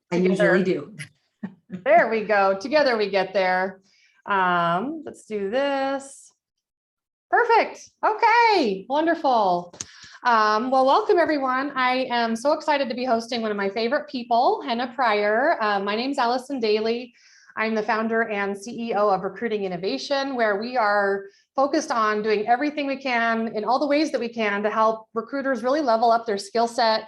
I usually do. There we go. Together we get there. Let's do this. Perfect. Okay, wonderful. Well, welcome everyone. I am so excited to be hosting one of my favorite people, Henna Pryor. My name's Allison Daly. I'm the founder and CEO of Recruiting Innovation, where we are focused on doing everything we can in all the ways that we can to help recruiters really level up their skill set,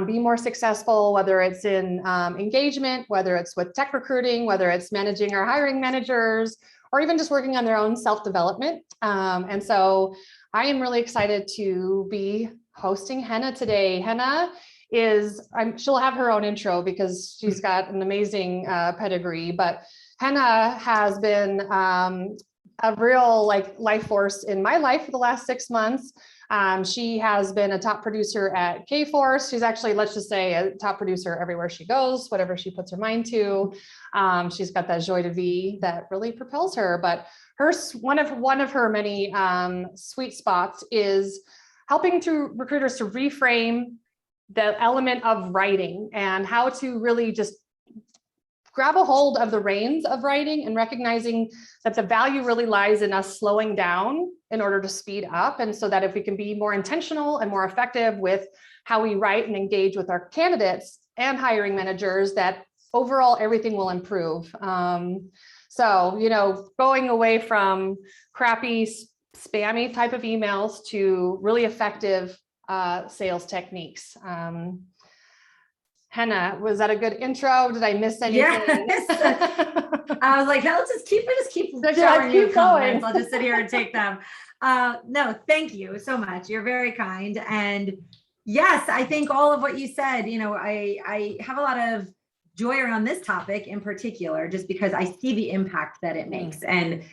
be more successful, whether it's in engagement, whether it's with tech recruiting, whether it's managing our hiring managers, or even just working on their own self-development. And so I am really excited to be hosting Henna today. Henna is, she'll have her own intro because she's got an amazing pedigree, but Henna has been a real life force in my life for the last 6 months. She has been a top producer at Kforce. She's actually, let's just say, a top producer everywhere she goes, whatever she puts her mind to. She's got that joie de vivre that really propels her. But one of her many sweet spots is helping recruiters to reframe the element of writing and how to really just grab a hold of the reins of writing and recognizing that the value really lies in us slowing down in order to speed up. And so that if we can be more intentional and more effective with how we write and engage with our candidates and hiring managers, that overall everything will improve. So, you know, going away from crappy, spammy type of emails to really effective sales techniques. Henna, was that a good intro? Did I miss anything? Yes. I was like, no, let's just keep showering you comments. I'll just sit here and take them. No, thank you so much. You're very kind. And yes, I think all of what you said, you know, I have a lot of joy around this topic in particular, just because I see the impact that it makes. And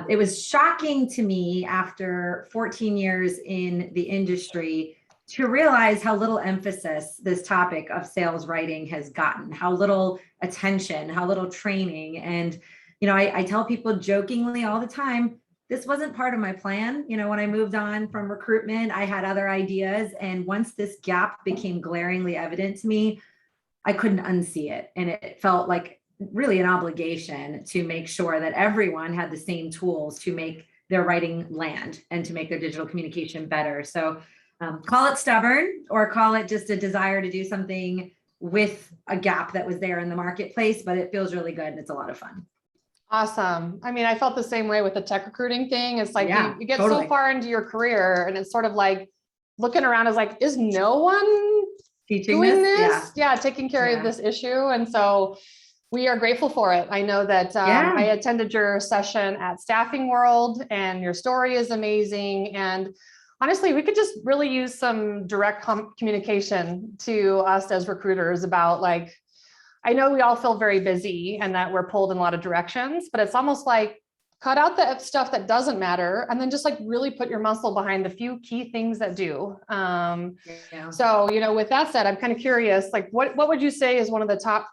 it was shocking to me after 14 years in the industry to realize how little emphasis this topic of sales writing has gotten, how little attention, how little training. And, you know, I tell people jokingly all the time, this wasn't part of my plan. You know, when I moved on from recruitment, I had other ideas. And once this gap became glaringly evident to me, I couldn't unsee it. And it felt like really an obligation to make sure that everyone had the same tools to make their writing land and to make their digital communication better. So call it stubborn or call it just a desire to do something with a gap that was there in the marketplace, but it feels really good and it's a lot of fun. Awesome. I mean, I felt the same way with the tech recruiting thing. It's like you get totally so far into your career and it's sort of like looking around is like, is no one doing this? Yeah, taking care of this issue. And so we are grateful for it. I know that I attended your session at Staffing World and your story is amazing. And honestly, we could just really use some direct communication to us as recruiters about like, I know we all feel very busy and that we're pulled in a lot of directions, but it's almost like cut out the stuff that doesn't matter and then just like really put your muscle behind the few key things that do. So, you know, with that said, I'm kind of curious, like what would you say is one of the top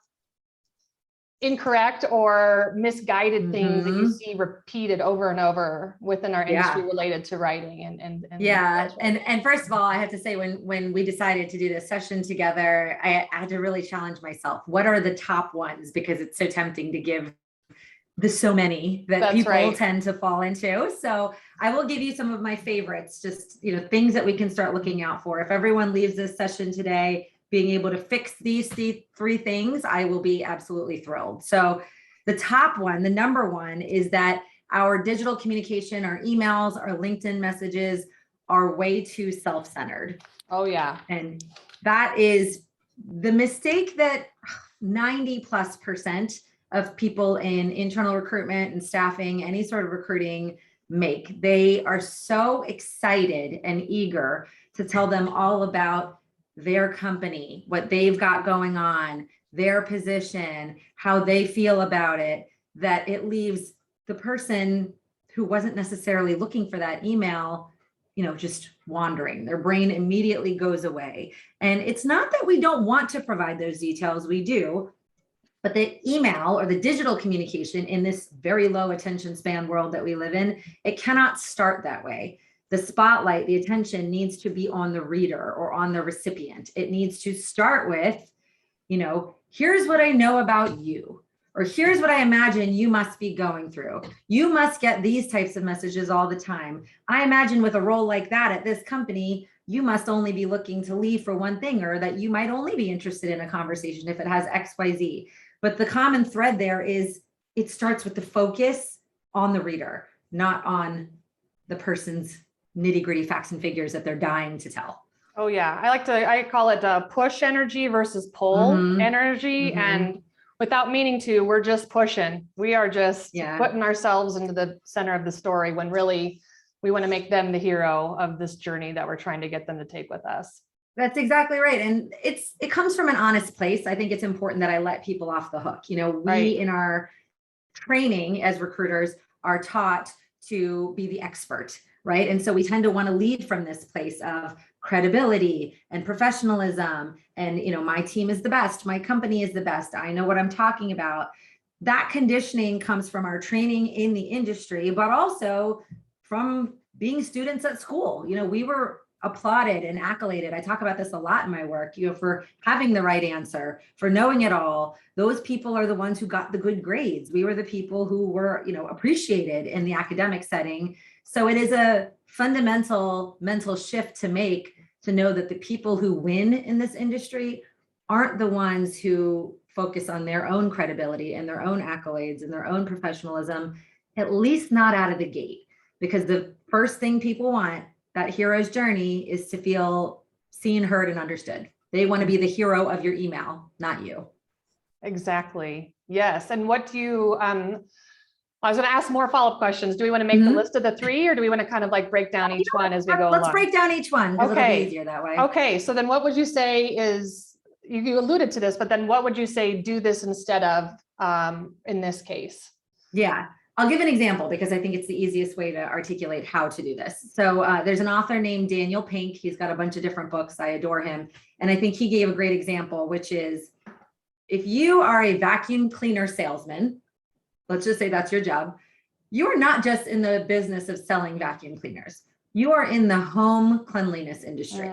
incorrect or misguided things that you see repeated over and over within our industry related to writing and first of all, I have to say when we decided to do this session together, I had to really challenge myself. What are the top ones? Because it's so tempting to give the so many that people tend to fall into. So I will give you some of my favorites, just, you know, things that we can start looking out for. If everyone leaves this session today being able to fix these three things, I will be absolutely thrilled. So the top one, the number one, is that our digital communication, our emails, our LinkedIn messages are way too self-centered. Oh yeah. And that is the mistake that 90+% of people in internal recruitment and staffing, any sort of recruiting, make. They are so excited and eager to tell them all about their company, what they've got going on, their position, how they feel about it, that it leaves the person who wasn't necessarily looking for that email, you know, just wandering. Their brain immediately goes away. And it's not that we don't want to provide those details, we do, but the email or the digital communication in this very low attention span world that we live in, it cannot start that way. The spotlight, the attention needs to be on the reader or on the recipient. It needs to start with, you know, here's what I know about you, or here's what I imagine you must be going through. You must get these types of messages all the time. I imagine with a role like that at this company, you must only be looking to leave for one thing, or that you might only be interested in a conversation if it has XYZ. But the common thread there is it starts with the focus on the reader, not on the person's nitty-gritty facts and figures that they're dying to tell. Oh yeah, I call it push energy versus pull energy. And without meaning to, we're just pushing. We are just putting ourselves into the center of the story when really we want to make them the hero of this journey that we're trying to get them to take with us. That's exactly right. And it comes from an honest place. I think it's important that I let people off the hook. You know, we in our training as recruiters are taught to be the expert, right? And so we tend to want to lead from this place of credibility and professionalism. And, you know, my team is the best. My company is the best. I know what I'm talking about. That conditioning comes from our training in the industry, but also from being students at school. You know, we were applauded and accoladed. I talk about this a lot in my work, you know, for having the right answer, for knowing it all. Those people are the ones who got the good grades. We were the people who were, you know, appreciated in the academic setting. So it is a fundamental mental shift to make, to know that the people who win in this industry aren't the ones who focus on their own credibility and their own accolades and their own professionalism, at least not out of the gate. Because the first thing people want, that hero's journey, is to feel seen, heard, and understood. They want to be the hero of your email, not you. Exactly. Yes. And what do you, I was going to ask more follow-up questions. Do we want to make the list of the three, or do we want to kind of like break down each one as we go along? Let's break down each one, because it'll be easier that way. Okay. So then what would you say is, you alluded to this, but then what would you say do this instead of in this case? Yeah. I'll give an example because I think it's the easiest way to articulate how to do this. So there's an author named Daniel Pink. He's got a bunch of different books. I adore him. And I think he gave a great example, which is, if you are a vacuum cleaner salesman, let's just say that's your job, you are not just in the business of selling vacuum cleaners. You are in the home cleanliness industry,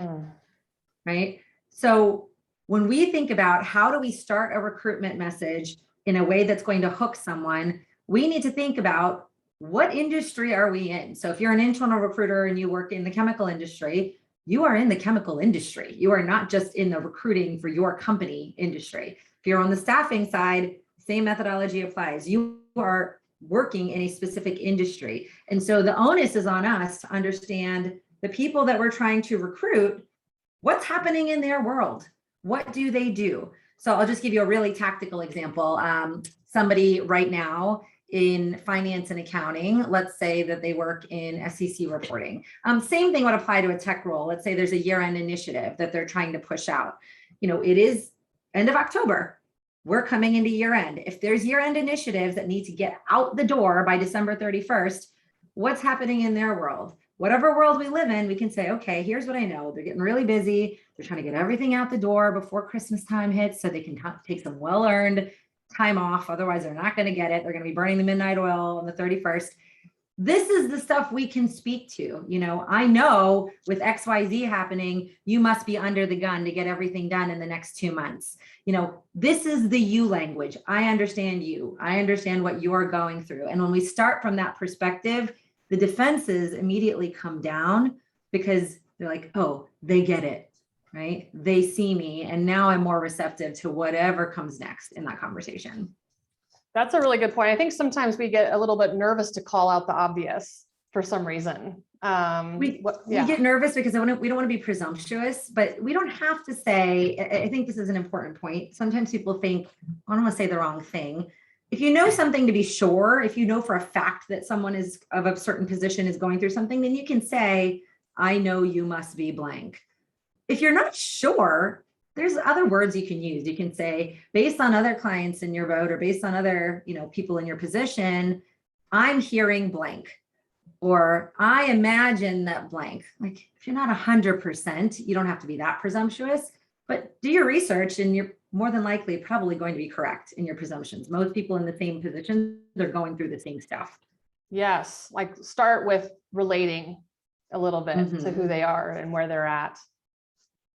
right? So when we think about how do we start a recruitment message in a way that's going to hook someone, we need to think about, what industry are we in? So if you're an internal recruiter and you work in the chemical industry, you are in the chemical industry. You are not just in the recruiting for your company industry. If you're on the staffing side, same methodology applies. You are working in a specific industry. And so the onus is on us to understand the people that we're trying to recruit, what's happening in their world? What do they do? So I'll just give you a really tactical example. Somebody right now in finance and accounting, let's say that they work in SEC reporting. Same thing would apply to a tech role. Let's say there's a year-end initiative that they're trying to push out. You know, it is end of October. We're coming into year-end. If there's year-end initiatives that need to get out the door by December 31st, what's happening in their world? Whatever world we live in, we can say, okay, here's what I know. They're getting really busy. They're trying to get everything out the door before Christmas time hits so they can take some well-earned time off. Otherwise, they're not going to get it. They're going to be burning the midnight oil on the 31st. This is the stuff we can speak to. You know, I know with XYZ happening, you must be under the gun to get everything done in the next 2 months. You know, this is the you language. I understand you. I understand what you're going through. And when we start from that perspective, the defenses immediately come down because they're like, oh, they get it, right? They see me. And now I'm more receptive to whatever comes next in that conversation. That's a really good point. I think sometimes we get a little bit nervous to call out the obvious for some reason. We get nervous because we don't want to be presumptuous, but we don't have to say, I think this is an important point. Sometimes people think, I don't want to say the wrong thing. If you know something to be sure, if you know for a fact that someone is of a certain position is going through something, then you can say, I know you must be blank. If you're not sure, there's other words you can use. You can say, based on other clients in your boat or based on other, people in your position, I'm hearing blank, or I imagine that blank. Like, if you're not 100%, you don't have to be that presumptuous, but do your research and you're more than likely probably going to be correct in your presumptions. Most people in the same position, they're going through the same stuff. Yes, like start with relating a little bit to who they are and where they're at.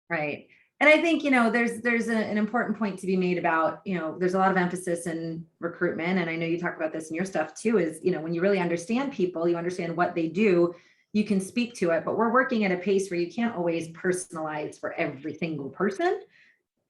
Right. And I think, there's an important point to be made about, there's a lot of emphasis in recruitment. And I know you talk about this in your stuff too, is, when you really understand people, you understand what they do, you can speak to it, but we're working at a pace where you can't always personalize for every single person.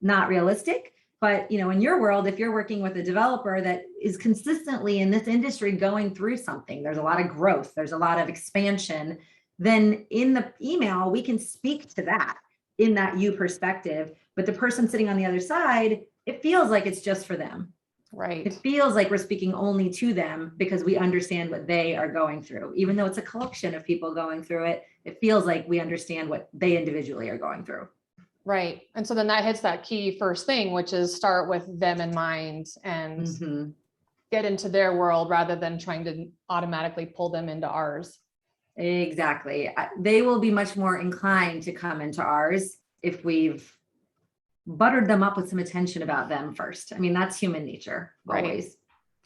Not realistic. But, in your world, if you're working with a developer that is consistently in this industry going through something, there's a lot of growth, there's a lot of expansion, then in the email, we can speak to that in that you perspective. But the person sitting on the other side, it feels like it's just for them. Right. It feels like we're speaking only to them because we understand what they are going through. Even though it's a collection of people going through it, it feels like we understand what they individually are going through. Right. And so then that hits that key first thing, which is start with them in mind and get into their world rather than trying to automatically pull them into ours. Exactly. They will be much more inclined to come into ours if we've buttered them up with some attention about them first. I mean, that's human nature, always.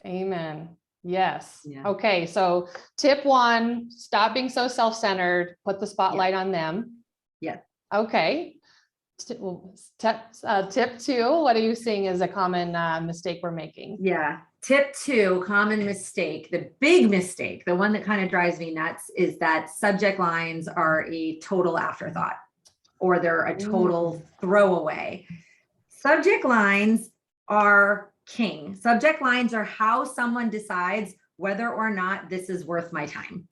Right. Amen. Yes. Yeah. Okay. So tip 1, stop being so self-centered, put the spotlight on them. Yeah. Okay. Tip 2, what are you seeing as a common mistake we're making? Yeah. Tip 2, common mistake, the big mistake, the one that kind of drives me nuts is that subject lines are a total afterthought or they're a total throwaway. Subject lines are king. Subject lines are how someone decides whether or not this is worth my time.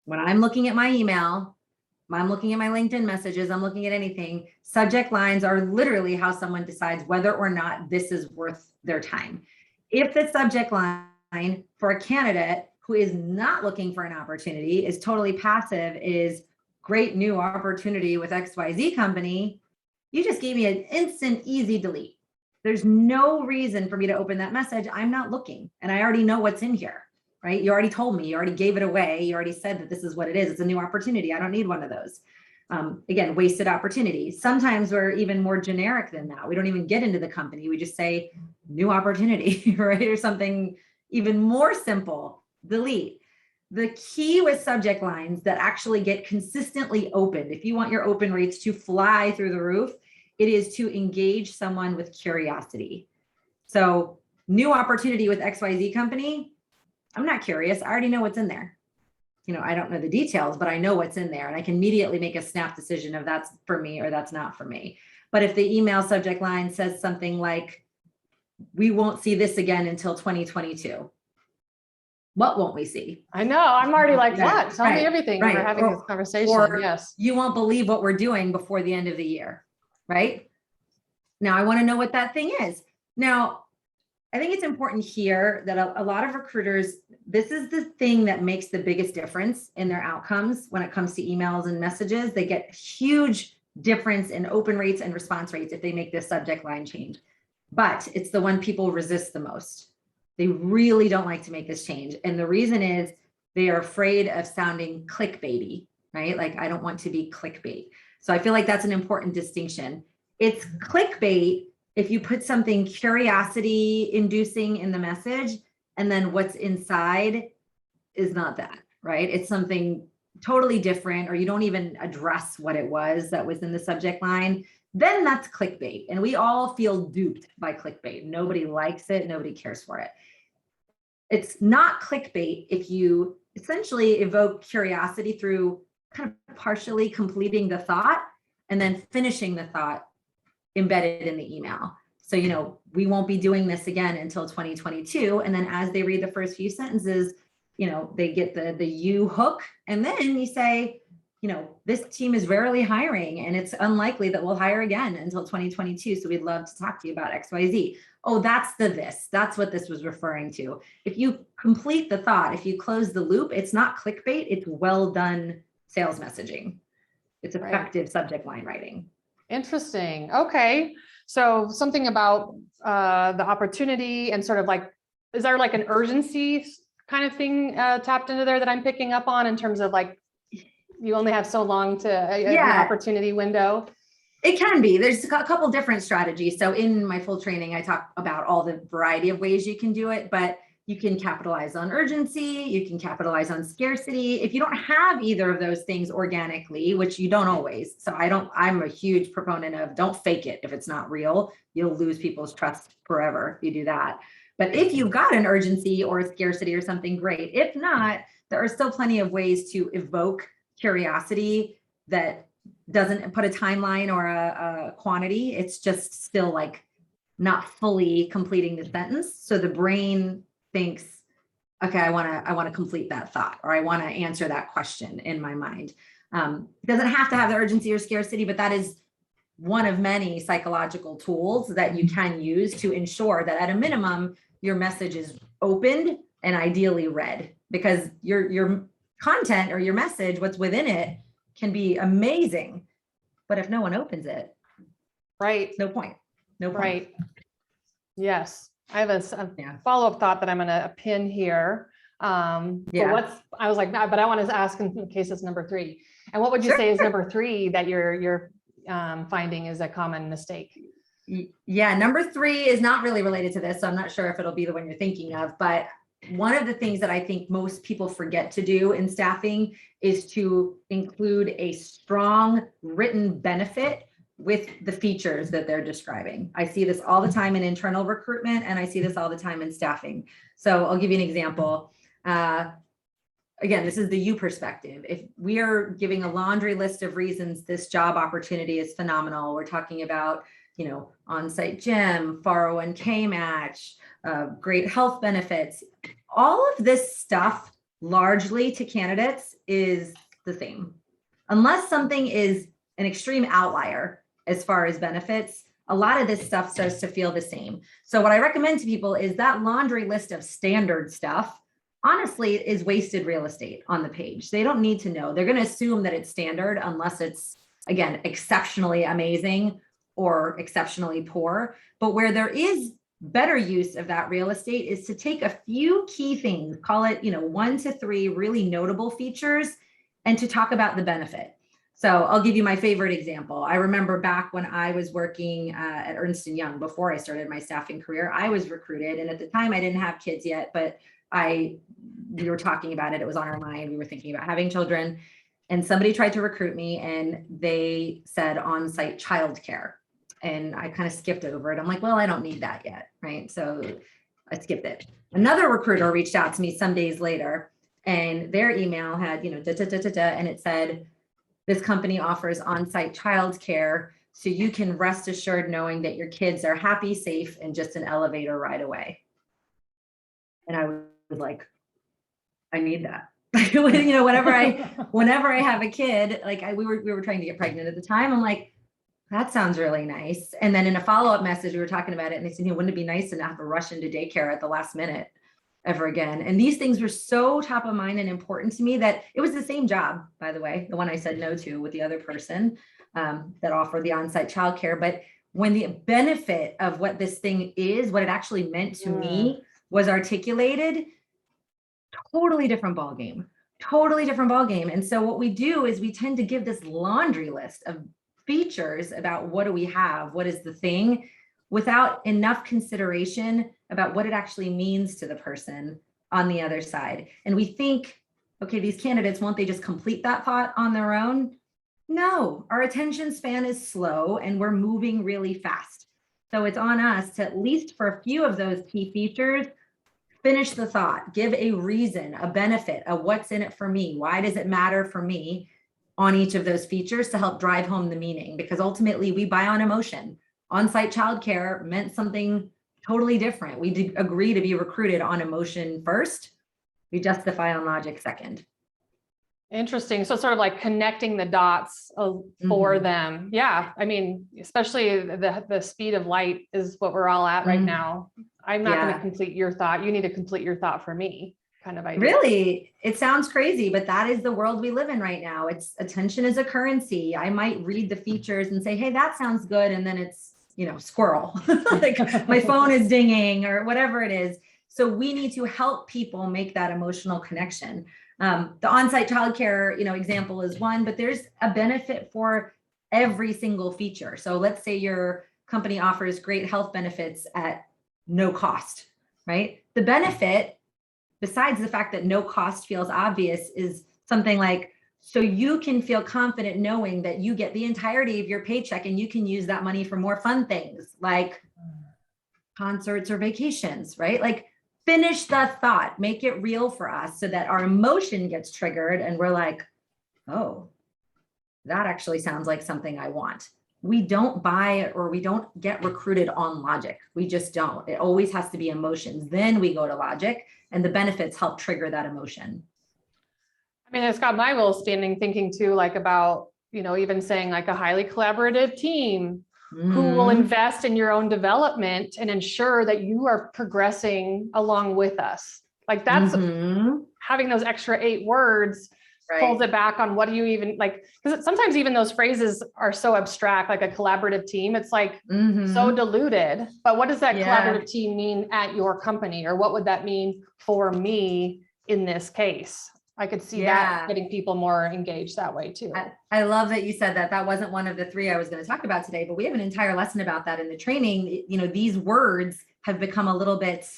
When I'm looking at my email, I'm looking at my LinkedIn messages, I'm looking at anything, subject lines are literally how someone decides whether or not this is worth their time. If the subject line for a candidate who is not looking for an opportunity is totally passive, is great new opportunity with XYZ company, you just gave me an instant, easy delete. There's no reason for me to open that message. I'm not looking and I already know what's in here. Right? You already told me, you already gave it away. You already said that this is what it is. It's a new opportunity. I don't need one of those. Again, wasted opportunity. Sometimes we're even more generic than that. We don't even get into the company. We just say new opportunity, right? Or something even more simple, delete. The key with subject lines that actually get consistently opened, if you want your open rates to fly through the roof, it is to engage someone with curiosity. So new opportunity with XYZ company, I'm not curious. I already know what's in there. I don't know the details, but I know what's in there and I can immediately make a snap decision of that's for me or that's not for me. But if the email subject line says something like, we won't see this again until 2022. What won't we see? I know. I'm already like, what? Tell me everything. Right. We're having this conversation. Or yes. You won't believe what we're doing before the end of the year. Right. Now I want to know what that thing is. Now, I think it's important here that a lot of recruiters, this is the thing that makes the biggest difference in their outcomes when it comes to emails and messages. They get huge difference in open rates and response rates if they make this subject line change. But it's the one people resist the most. They really don't like to make this change. And the reason is they are afraid of sounding clickbaity, right? Like, I don't want to be clickbait. So I feel like that's an important distinction. It's clickbait if you put something curiosity inducing in the message and then what's inside is not that, right? It's something totally different, or you don't even address what it was that was in the subject line, then that's clickbait. And we all feel duped by clickbait. Nobody likes it. Nobody cares for it. It's not clickbait if you essentially evoke curiosity through kind of partially completing the thought and then finishing the thought embedded in the email. So, we won't be doing this again until 2022. And then as they read the first few sentences, they get the you hook. And then you say, this team is rarely hiring and it's unlikely that we'll hire again until 2022. So we'd love to talk to you about XYZ. Oh, that's this. That's what this was referring to. If you complete the thought, if you close the loop, it's not clickbait. It's well done sales messaging. It's effective subject line writing. Interesting. Okay. So something about the opportunity and sort of like, is there like an urgency kind of thing tapped into there that I'm picking up on in terms of like, you only have so long to an opportunity window? It can be. There's a couple different strategies. So in my full training, I talk about all the variety of ways you can do it, but You can capitalize on urgency. You can capitalize on scarcity. If you don't have either of those things organically, which you don't always. So I'm a huge proponent of don't fake it if it's not real. You'll lose people's trust forever if you do that. But if you've got an urgency or a scarcity or something, great. If not, there are still plenty of ways to evoke curiosity that doesn't put a timeline or a quantity. It's just still like not fully completing the sentence. So the brain thinks, okay, I want to complete that thought, or I want to answer that question in my mind. It doesn't have to have the urgency or scarcity, but that is one of many psychological tools that you can use to ensure that at a minimum, your message is opened and ideally read, because your content or your message, what's within it, can be amazing. But if no one opens it, right, no point. No point. Right. Yes. I have a follow-up thought that I'm going to pin here. But I was like, no, but I want to ask in case it's number 3. And what would you say is number 3 that you're finding is a common mistake? Yeah, number 3 is not really related to this, so I'm not sure if it'll be the one you're thinking of, but one of the things that I think most people forget to do in staffing is to include a strong written benefit with the features that they're describing. I see this all the time in internal recruitment, and I see this all the time in staffing. So I'll give you an example. Again, this is the you perspective. If we are giving a laundry list of reasons this job opportunity is phenomenal, we're talking about, on-site gym, 401k match, great health benefits, all of this stuff largely to candidates is the same. Unless something is an extreme outlier as far as benefits, a lot of this stuff starts to feel the same. So what I recommend to people is that laundry list of standard stuff, honestly, is wasted real estate on the page. They don't need to know. They're going to assume that it's standard unless it's, again, exceptionally amazing or exceptionally poor. But where there is better use of that real estate is to take a few key things, call it, 1 to 3 really notable features, and to talk about the benefit. So I'll give you my favorite example. I remember back when I was working at Ernst & Young, before I started my staffing career, I was recruited. And at the time I didn't have kids yet, but we were talking about it. It was on our mind. We were thinking about having children, and somebody tried to recruit me and they said on-site childcare. And I kind of skipped over it. I'm like, well, I don't need that yet. Right. So I skipped it. Another recruiter reached out to me some days later, and their email had, and it said, this company offers on-site childcare, so you can rest assured knowing that your kids are happy, safe, and just an elevator ride away. And I was like, I need that. Whenever I have a kid, like we were trying to get pregnant at the time. I'm like, that sounds really nice. And then in a follow-up message, we were talking about it, and they said, wouldn't it be nice to not have to rush into daycare at the last minute ever again? And these things were so top of mind and important to me that it was the same job, by the way, the one I said no to with the other person that offered the on-site childcare. But when the benefit of what this thing is, what it actually meant to me was articulated, totally different ballgame. And so what we do is we tend to give this laundry list of features about what do we have, what is the thing, without enough consideration about what it actually means to the person on the other side. And we think, okay, these candidates, won't they just complete that thought on their own? No, our attention span is slow and we're moving really fast. So it's on us to, at least for a few of those key features, finish the thought, give a reason, a benefit of what's in it for me. Why does it matter for me on each of those features to help drive home the meaning? Because ultimately we buy on emotion. On-site childcare meant something totally different. We did agree to be recruited on emotion first. We justify on logic second. Interesting. So sort of like connecting the dots for them. Yeah. I mean, especially the speed of light is what we're all at right now. I'm not going to complete your thought. You need to complete your thought for me, kind of idea. Really? It sounds crazy, but that is the world we live in right now. It's attention is a currency. I might read the features and say, hey, that sounds good. And then it's, squirrel, like my phone is dinging or whatever it is. So we need to help people make that emotional connection. The on-site childcare, example is one, but there's a benefit for every single feature. So let's say your company offers great health benefits at no cost, right? The benefit besides the fact that no cost feels obvious, is something like, so you can feel confident knowing that you get the entirety of your paycheck and you can use that money for more fun things like concerts or vacations, right? Like, finish the thought, make it real for us so that our emotion gets triggered and we're like, oh, that actually sounds like something I want. We don't buy it or we don't get recruited on logic. We just don't. It always has to be emotions. Then we go to logic, and the benefits help trigger that emotion. I mean, it's got my wheels spinning thinking too, like about, you know, even saying like a highly collaborative team who will invest in your own development and ensure that you are progressing along with us. Like that's having those extra 8 words pulls it back on what do you even like, because sometimes even those phrases are so abstract, like a collaborative team, it's like so diluted. But what does that collaborative team mean at your company? Or what would that mean for me in this case? I could see that getting people more engaged that way too. I love that you said that. That wasn't one of the 3 I was going to talk about today, but we have an entire lesson about that in the training. You know, these words have become a little bit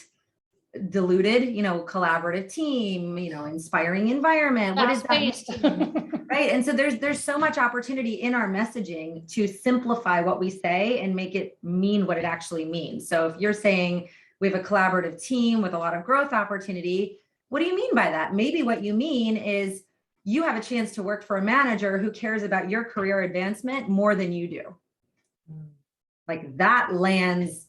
diluted, you know, collaborative team, you know, inspiring environment. What is that mean? Right. And so there's so much opportunity in our messaging to simplify what we say and make it mean what it actually means. So if you're saying we have a collaborative team with a lot of growth opportunity, what do you mean by that? Maybe what you mean is you have a chance to work for a manager who cares about your career advancement more than you do. Like that lands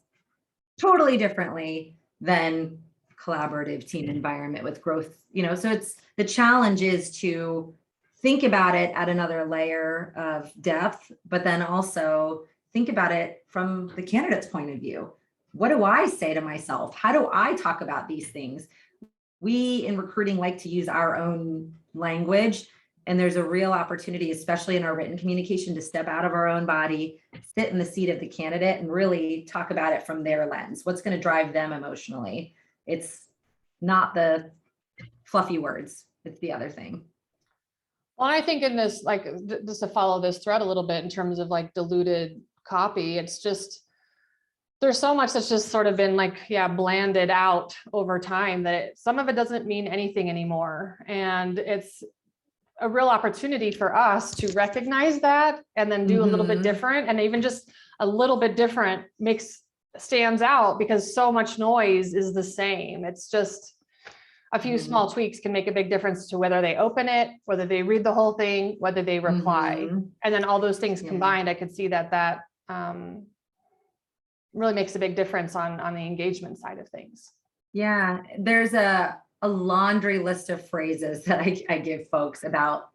totally differently than collaborative team environment with growth, you know. So it's the challenge is to think about it at another layer of depth, but then also think about it from the candidate's point of view. What do I say to myself? How do I talk about these things? We in recruiting like to use our own language, and there's a real opportunity, especially in our written communication, to step out of our own body, sit in the seat of the candidate and really talk about it from their lens. What's going to drive them emotionally? It's not the fluffy words, it's the other thing. Well, I think in this, like, just to follow this thread a little bit in terms of like diluted copy, it's just, there's so much that's just sort of been like, blanded out over time that some of it doesn't mean anything anymore. And it's a real opportunity for us to recognize that and then do a little bit different. And even just a little bit different stands out because so much noise is the same. It's just a few small tweaks can make a big difference to whether they open it, whether they read the whole thing, whether they reply. And then all those things combined, I could see that really makes a big difference on the engagement side of things. Yeah, there's a laundry list of phrases that I give folks about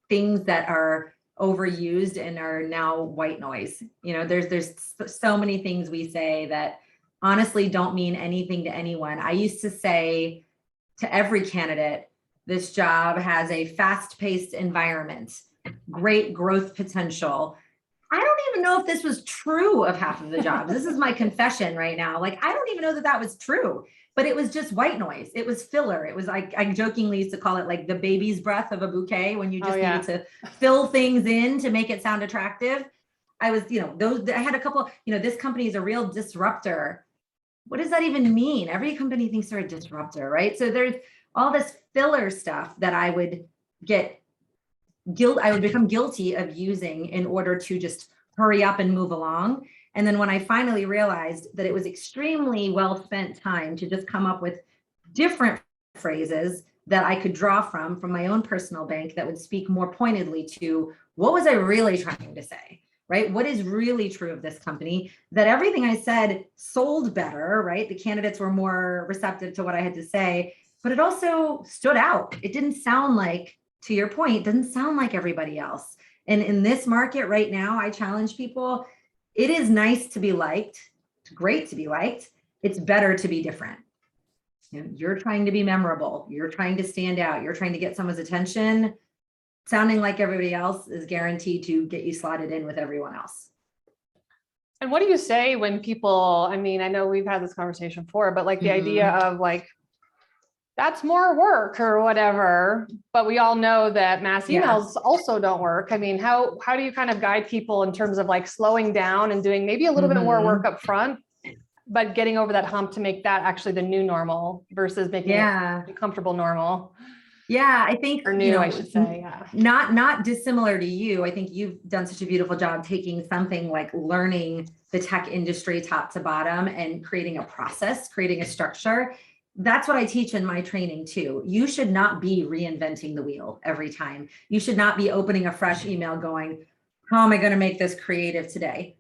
things that are overused and are now white noise. You know, there's so many things we say that honestly don't mean anything to anyone. I used to say to every candidate, this job has a fast-paced environment, great growth potential. I don't even know if this was true of half of the jobs. This is my confession right now. Like, I don't even know that was true, but it was just white noise. It was filler. It was like, I jokingly used to call it like the baby's breath of a bouquet when you just needed to fill things in to make it sound attractive. I was, you know, I had a couple, you know, this company is a real disruptor. What does that even mean? Every company thinks they're a disruptor, right? So there's all this filler stuff that I would become guilty of using in order to just hurry up and move along. And then when I finally realized that it was extremely well spent time to just come up with different phrases that I could draw from my own personal bank that would speak more pointedly to what was I really trying to say, right? What is really true of this company? That everything I said sold better, right? The candidates were more receptive to what I had to say, but it also stood out. It didn't sound like, to your point, it doesn't sound like everybody else. And in this market right now, I challenge people, it is nice to be liked. It's great to be liked. It's better to be different. You know, you're trying to be memorable. You're trying to stand out. You're trying to get someone's attention. Sounding like everybody else is guaranteed to get you slotted in with everyone else. And what do you say when people, I mean, I know we've had this conversation before, but like the idea of like, that's more work or whatever, but we all know that mass emails also don't work. I mean, how do you kind of guide people in terms of like slowing down and doing maybe a little bit more work up front but getting over that hump to make that actually the new normal versus making it a comfortable normal. Yeah, I think, or new, I should say. Yeah. Not dissimilar to you. I think you've done such a beautiful job taking something like learning the tech industry top to bottom and creating a process, creating a structure. That's what I teach in my training too. You should not be reinventing the wheel every time. You should not be opening a fresh email going, how am I going to make this creative today?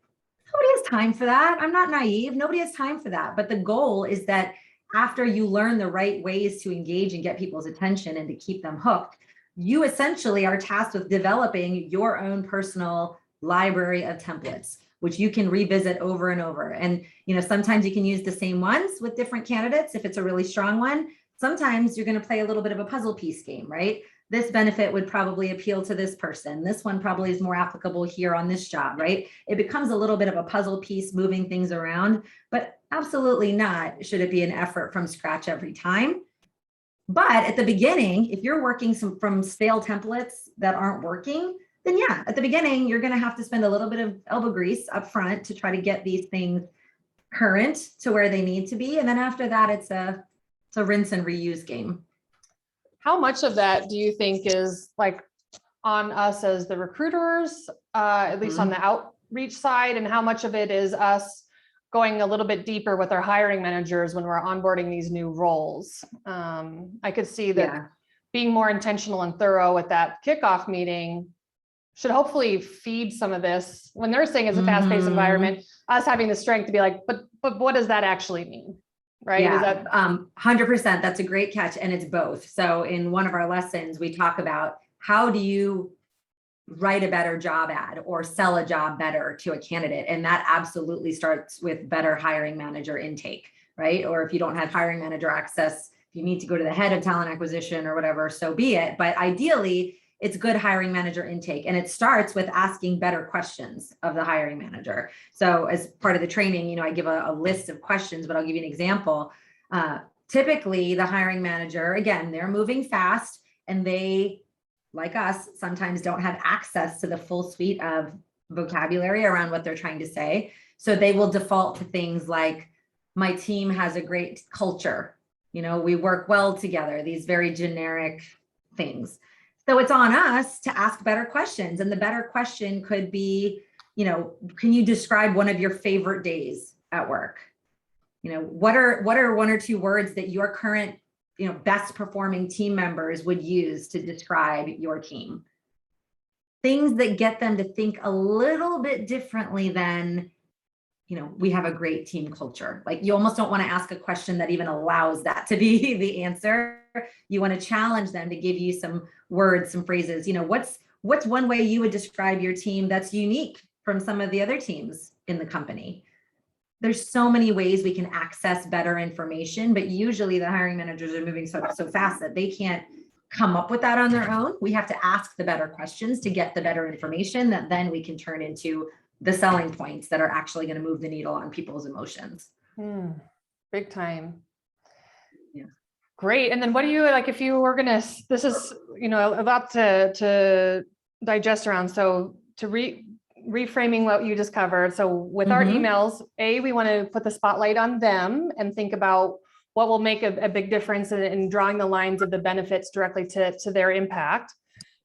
Nobody has time for that. I'm not naive. Nobody has time for that. But the goal is that after you learn the right ways to engage and get people's attention and to keep them hooked, you essentially are tasked with developing your own personal library of templates, which you can revisit over and over. And, sometimes you can use the same ones with different candidates if it's a really strong one. Sometimes you're going to play a little bit of a puzzle piece game, right? This benefit would probably appeal to this person. This one probably is more applicable here on this job, right? It becomes a little bit of a puzzle piece, moving things around, but absolutely not should it be an effort from scratch every time. But at the beginning, if you're working from stale templates that aren't working, then yeah, at the beginning, you're going to have to spend a little bit of elbow grease up front to try to get these things current to where they need to be. And then after that, it's a rinse and reuse game. How much of that do you think is like on us as the recruiters, at least on the outreach side, and how much of it is us going a little bit deeper with our hiring managers when we're onboarding these new roles? I could see that being more intentional and thorough with that kickoff meeting should hopefully feed some of this when they're saying it's a fast-paced environment, us having the strength to be like, but what does that actually mean? Right? Yeah, Is that 100%. That's a great catch. And it's both. So in one of our lessons, we talk about how do you write a better job ad or sell a job better to a candidate? And that absolutely starts with better hiring manager intake, right? Or if you don't have hiring manager access, if you need to go to the head of talent acquisition or whatever, so be it. But ideally, it's good hiring manager intake. And it starts with asking better questions of the hiring manager. So as part of the training, I give a list of questions, but I'll give you an example. Typically the hiring manager, again, they're moving fast and they, like us, sometimes don't have access to the full suite of vocabulary around what they're trying to say. So they will default to things like, my team has a great culture. We work well together, these very generic things. So it's on us to ask better questions. And the better question could be, can you describe one of your favorite days at work? What are one or two words that your current, best performing team members would use to describe your team? Things that get them to think a little bit differently than, we have a great team culture. Like you almost don't want to ask a question that even allows that to be the answer. You want to challenge them to give you some words, some phrases. What's one way you would describe your team that's unique from some of the other teams in the company? There's so many ways we can access better information, but usually the hiring managers are moving so fast that they can't come up with that on their own. We have to ask the better questions to get the better information that then we can turn into the selling points that are actually going to move the needle on people's emotions. Big time. Yeah. Great. And then what do you like if you were gonna, this is, a lot to digest around. So to reframing what you just covered. So with our emails, we want to put the spotlight on them and think about what will make a big difference in drawing the lines of the benefits directly to their impact.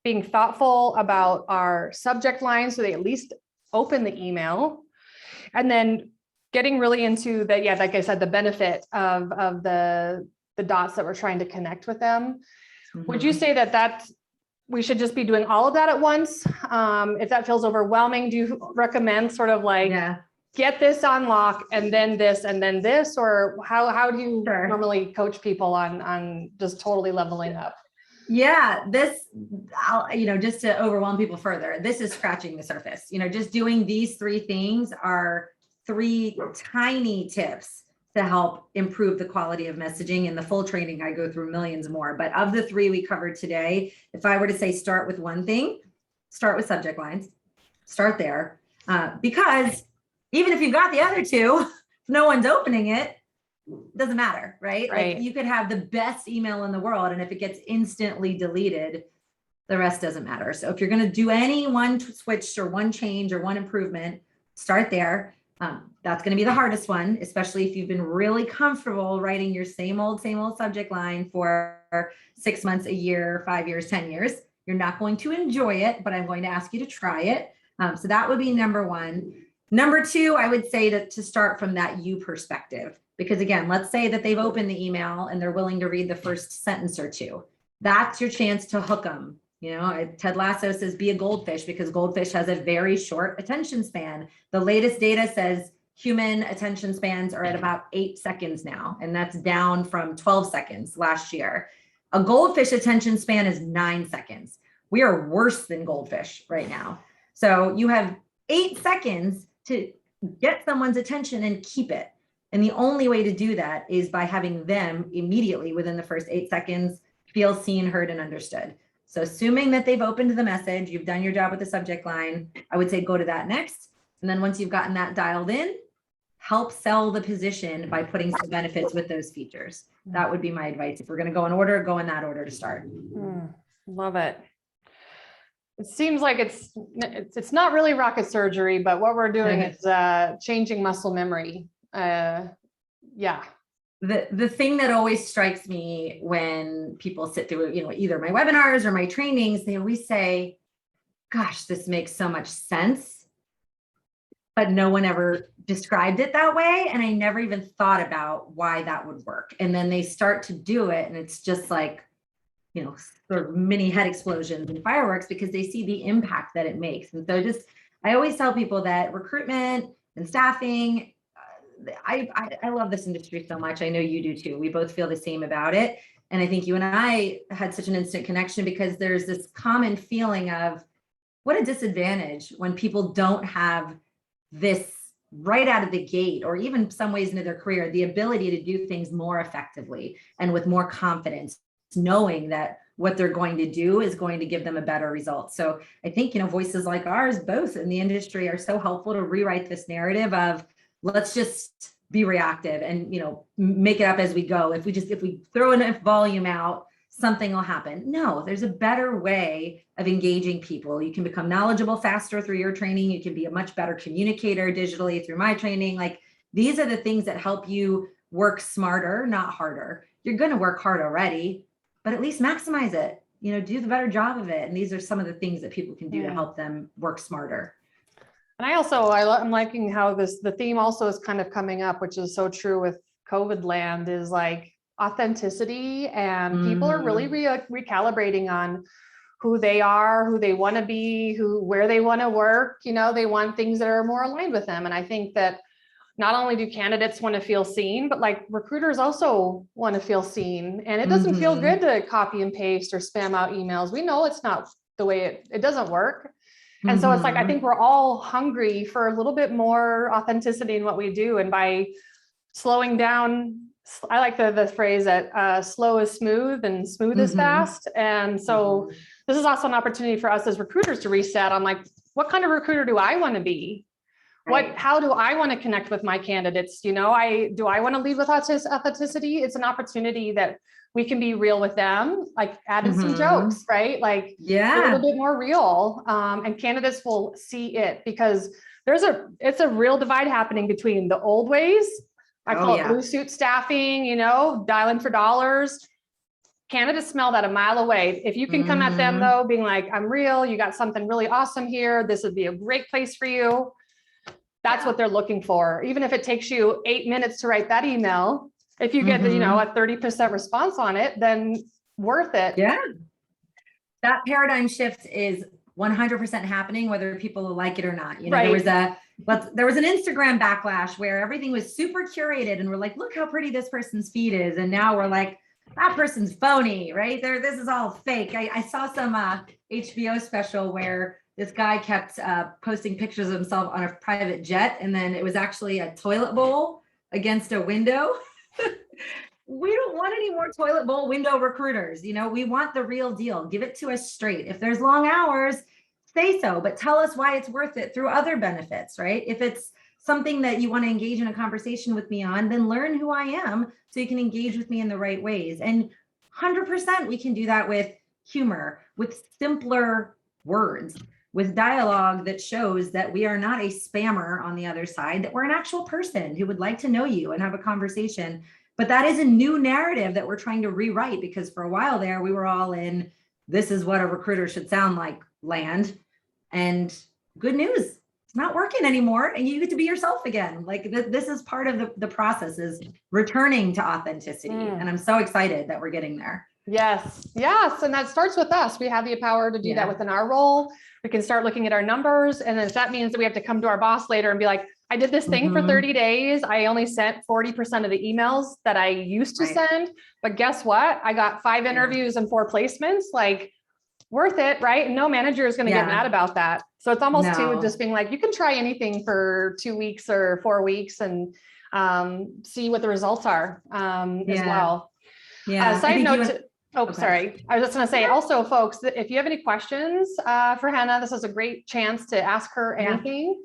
Being thoughtful about our subject lines so they at least open the email, and then getting really into the, like I said, the benefit of the dots that we're trying to connect with them. Would you say that we should just be doing all of that at once? If that feels overwhelming, do you recommend sort of like, get this on lock and then this, or how do you normally coach people on just totally leveling up? Yeah, just to overwhelm people further, this is scratching the surface. Just doing these three things are 3 tiny tips to help improve the quality of messaging. In the full training, I go through millions more. But of the 3 we covered today, if I were to say start with one thing, start with subject lines. Start there. Because even if you've got the other 2, if no one's opening it, doesn't matter, right? Like you could have the best email in the world, and if it gets instantly deleted, the rest doesn't matter. So if you're going to do any one switch or one change or one improvement, start there. That's going to be the hardest one, especially if you've been really comfortable writing your same old subject line for 6 months, a year, 5 years, 10 years. You're not going to enjoy it, but I'm going to ask you to try it. So that would be number one. Number two, I would say to start from that you perspective, because again, let's say that they've opened the email and they're willing to read the first sentence or two. That's your chance to hook them. You know, Ted Lasso says, be a goldfish, because goldfish has a very short attention span. The latest data says human attention spans are at about 8 seconds now, and that's down from 12 seconds last year. A goldfish attention span is 9 seconds. We are worse than goldfish right now. So you have 8 seconds to get someone's attention and keep it. And the only way to do that is by having them immediately within the first 8 seconds feel seen, heard, and understood. So assuming that they've opened the message, you've done your job with the subject line, I would say go to that next. And then once you've gotten that dialed in, help sell the position by putting some benefits with those features. That would be my advice. If we're going to go in order, go in that order to start. Love it. It seems like it's not really rocket surgery, but what we're doing is changing muscle memory. Yeah. The thing that always strikes me when people sit through, you know, either my webinars or my trainings, they always say, gosh, this makes so much sense, but no one ever described it that way. And I never even thought about why that would work. And then they start to do it. And it's just like, you know, sort of mini head explosions and fireworks, because they see the impact that it makes. And so I always tell people that recruitment and staffing, I love this industry so much. I know you do too. We both feel the same about it. And I think you and I had such an instant connection because there's this common feeling of what a disadvantage when people don't have this right out of the gate, or even some ways into their career, the ability to do things more effectively and with more confidence, knowing that what they're going to do is going to give them a better result. So I think, you know, voices like ours, both in the industry, are so helpful to rewrite this narrative of let's just be reactive and, you know, make it up as we go. If we throw enough volume out, something will happen. No, there's a better way of engaging people. You can become knowledgeable faster through your training. You can be a much better communicator digitally through my training. Like, these are the things that help you work smarter, not harder. You're going to work hard already, but at least maximize it, you know, do the better job of it. And these are some of the things that people can do to help them work smarter. And I'm liking how the theme also is kind of coming up, which is so true with COVID land, is like authenticity, and people are really recalibrating on who they are, who they want to be, where they want to work. You know, they want things that are more aligned with them. And I think that not only do candidates want to feel seen, but like recruiters also want to feel seen. And it doesn't feel good to copy and paste or spam out emails. We know it's not the way it doesn't work. And so it's like, I think we're all hungry for a little bit more authenticity in what we do. And by slowing down, I like the phrase that slow is smooth and smooth is fast. And so this is also an opportunity for us as recruiters to reset on like, what kind of recruiter do I want to be? How do I want to connect with my candidates? You know, do I want to lead with authenticity? It's an opportunity that we can be real with them, like added some jokes, right? Like a little bit more real. And candidates will see it, because it's a real divide happening between the old ways. I call it blue suit staffing, you know, dialing for dollars. Candidates smell that a mile away. If you can come at them though, being like, I'm real, you got something really awesome here, this would be a great place for you. That's what they're looking for. Even if it takes you 8 minutes to write that email, if you get, you know, a 30% response on it, then worth it. Yeah. That paradigm shift is 100% happening, whether people like it or not. You know, there was an Instagram backlash where everything was super curated and we're like, look how pretty this person's feed is. And now we're like, that person's phony, right? This is all fake. I saw some HBO special where this guy kept posting pictures of himself on a private jet, and then it was actually a toilet bowl against a window. We don't want any more toilet bowl window recruiters. You know, we want the real deal. Give it to us straight. If there's long hours, say so, but tell us why it's worth it through other benefits, right? If it's something that you want to engage in a conversation with me on, then learn who I am so you can engage with me in the right ways. And 100% we can do that with humor, with simpler words. with dialogue that shows that we are not a spammer on the other side, that we're an actual person who would like to know you and have a conversation. But that is a new narrative that we're trying to rewrite, because for a while there, we were all in, this is what a recruiter should sound like land. And good news, it's not working anymore. And you get to be yourself again. Like this is part of the process, is returning to authenticity. And I'm so excited that we're getting there. Yes. Yes. And that starts with us. We have the power to do that within our role. We can start looking at our numbers. And if that means that we have to come to our boss later and be like, I did this thing for 30 days. I only sent 40% of the emails that I used to send, but guess what? I got 5 interviews and 4 placements, like worth it. Right. And no manager is going to get mad about that. So it's almost too just being like, you can try anything for 2 weeks or 4 weeks and see what the results are as well. Side note. Sorry. I was just going to say also, folks, that if you have any questions for Henna, this is a great chance to ask her anything.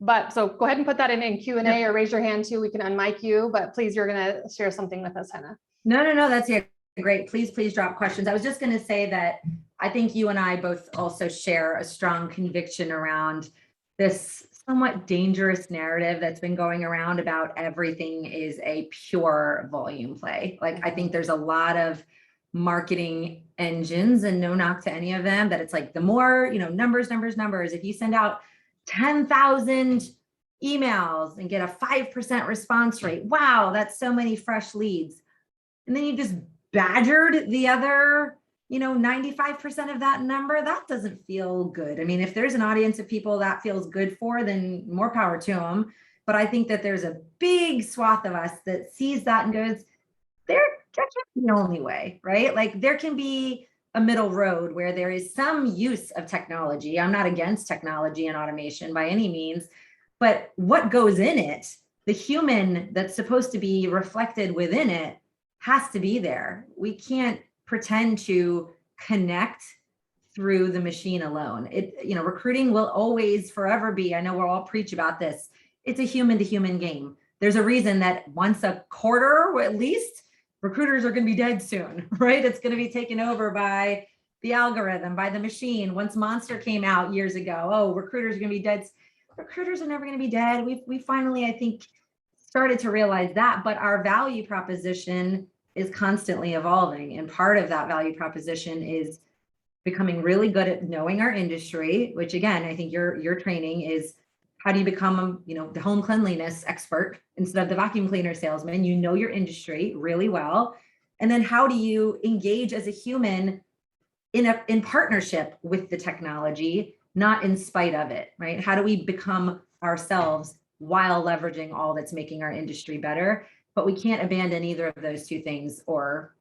But so go ahead and put that in Q&A or raise your hand too. We can unmic you, but please, you're going to share something with us, Henna. No, that's great. Please drop questions. I was just going to say that I think you and I both also share a strong conviction around this somewhat dangerous narrative that's been going around about everything is a pure volume play. Like, I think there's a lot of marketing engines, and no knock to any of them, that it's like the more, numbers. If you send out 10,000 emails and get a 5% response rate, wow, that's so many fresh leads. And then you just badgered the other 95% of that number. That doesn't feel good. I mean, if there's an audience of people that feels good for, then more power to them. But I think that there's a big swath of us that sees that and goes, that can't be the only way, right? Like, there can be a middle road where there is some use of technology. I'm not against technology and automation by any means, but what goes in it, the human that's supposed to be reflected within it, has to be there. We can't pretend to connect through the machine alone. Recruiting will always forever be, I know we'll all preach about this, it's a human to human game. There's a reason that once a quarter, or at least, recruiters are going to be dead soon, right? It's going to be taken over by the algorithm, by the machine. Once Monster came out years ago, recruiters are going to be dead. Recruiters are never going to be dead. We finally, I think, started to realize that, but our value proposition is constantly evolving. And part of that value proposition is becoming really good at knowing our industry, which, again, I think your training is, how do you become, the home cleanliness expert instead of the vacuum cleaner salesman? You know your industry really well. And then how do you engage as a human in partnership with the technology, not in spite of it, right? How do we become ourselves while leveraging all that's making our industry better? But we can't abandon either of those two things, or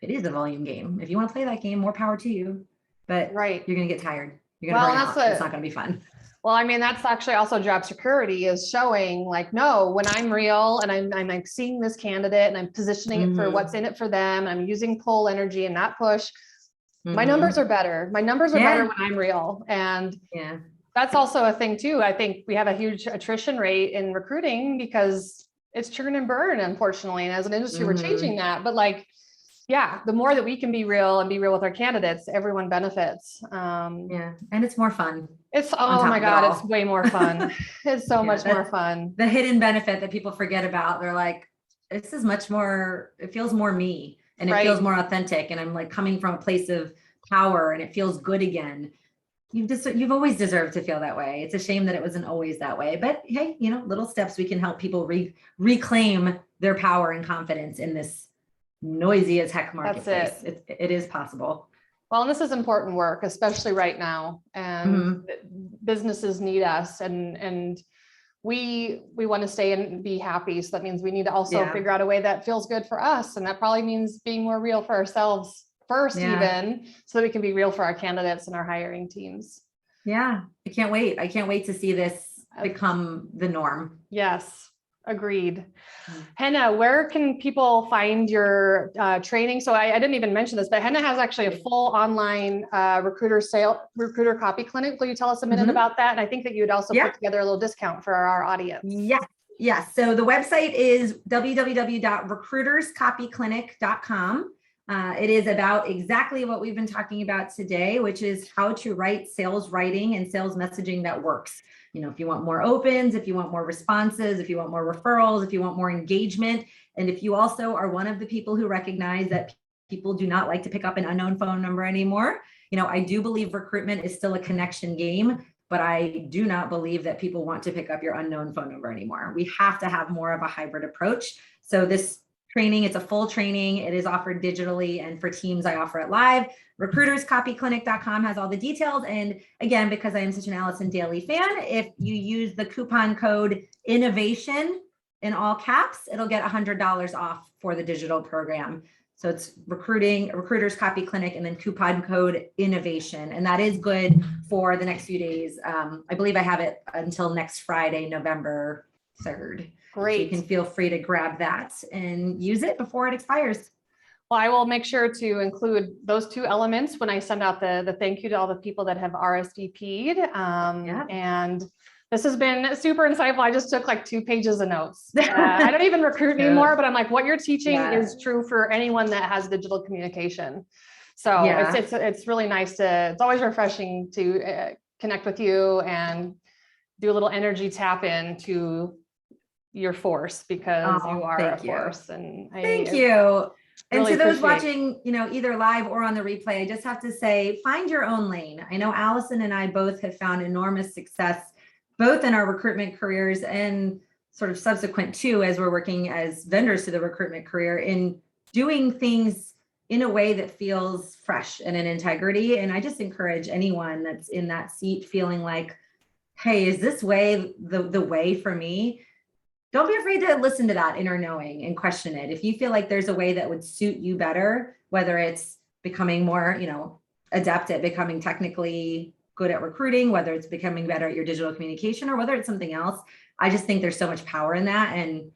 it is a volume game. If you want to play that game, more power to you. But you're going to get tired. You're going to burn out. It's not going to be fun. Well, I mean, that's actually also job security, is showing like, no, when I'm real and I'm like seeing this candidate and I'm positioning it for what's in it for them, I'm using pull energy and not push. My numbers are better. My numbers are better when I'm real. And that's also a thing too. I think we have a huge attrition rate in recruiting because it's churn and burn, unfortunately. And as an industry, we're changing that. But like, the more that we can be real and be real with our candidates, everyone benefits. And it's more fun. It's, oh my God, it's way more fun. It's so much more fun. The hidden benefit that people forget about, they're like, this is much more, it feels more me, and it feels more authentic. And I'm like coming from a place of power, and it feels good again. You've always deserved to feel that way. It's a shame that it wasn't always that way, but hey, little steps we can help people reclaim their power and confidence in this noisy as heck marketplace. It is possible. Well, and this is important work, especially right now, and businesses need us, and we want to stay and be happy. So that means we need to also figure out a way that feels good for us. And that probably means being more real for ourselves first, even so that we can be real for our candidates and our hiring teams. I can't wait. I can't wait to see this become the norm. Yes. Agreed. Henna, where can people find your training? So I didn't even mention this, but Henna has actually a full online recruiter copy clinic. Will you tell us a minute about that? And I think that you would also put together a little discount for our audience. Yes. So the website is www.recruiterscopyclinic.com. It is about exactly what we've been talking about today, which is how to write sales writing and sales messaging that works. You know, if you want more opens, if you want more responses, if you want more referrals, if you want more engagement, and if you also are one of the people who recognize that people do not like to pick up an unknown phone number anymore. You know, I do believe recruitment is still a connection game, but I do not believe that people want to pick up your unknown phone number anymore. We have to have more of a hybrid approach. So this training, it's a full training. It is offered digitally, and for teams, I offer it live. Recruiterscopyclinic.com has all the details. And again, because I am such an Allison Daly fan, if you use the coupon code INNOVATION in all caps, it'll get $100 off for the digital program. So it's Recruiters Copy Clinic, and then coupon code INNOVATION. And that is good for the next few days. I believe I have it until next Friday, November 3rd. Great. So you can feel free to grab that and use it before it expires. Well, I will make sure to include those two elements when I send out the thank you to all the people that have RSVP'd. And this has been super insightful. I just took like 2 pages of notes. I don't even recruit anymore, but I'm like, what you're teaching is true for anyone that has digital communication. So it's really nice it's always refreshing to connect with you and do a little energy tap into your force, because you are a force. And thank you. And to those watching, you know, either live or on the replay, I just have to say, find your own lane. I know Allison and I both have found enormous success, both in our recruitment careers and sort of subsequent to, as we're working as vendors to the recruitment career, in doing things in a way that feels fresh and in integrity. And I just encourage anyone that's in that seat feeling like, hey, is this way the way for me? Don't be afraid to listen to that inner knowing and question it. If you feel like there's a way that would suit you better, whether it's becoming more, you know, adept at becoming technically good at recruiting, whether it's becoming better at your digital communication, or whether it's something else, I just think there's so much power in that. And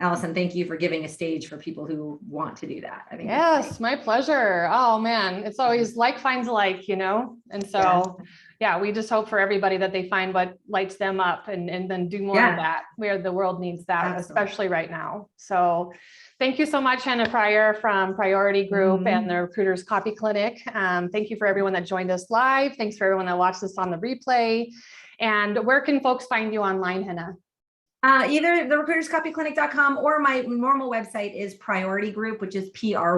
Allison, thank you for giving a stage for people who want to do that. I think yes, my pleasure. Oh man, it's always like finds like, you know, and so yeah, we just hope for everybody that they find what lights them up and then do more of that, where the world needs that, especially right now. So thank you so much, Henna Pryor from Priority Group and the Recruiters Copy Clinic. Thank you for everyone that joined us live. Thanks for everyone that watched this on the replay. And where can folks find you online, Henna? Either the recruiterscopyclinic.com or my normal website is Priority Group, which is PRYORITY,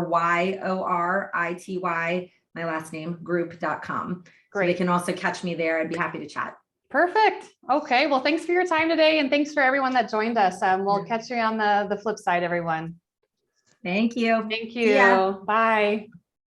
my last name, group.com. Great. So they can also catch me there. I'd be happy to chat. Perfect. Okay. Well, thanks for your time today. And thanks for everyone that joined us. We'll catch you on the flip side, everyone. Thank you. Thank you. Bye.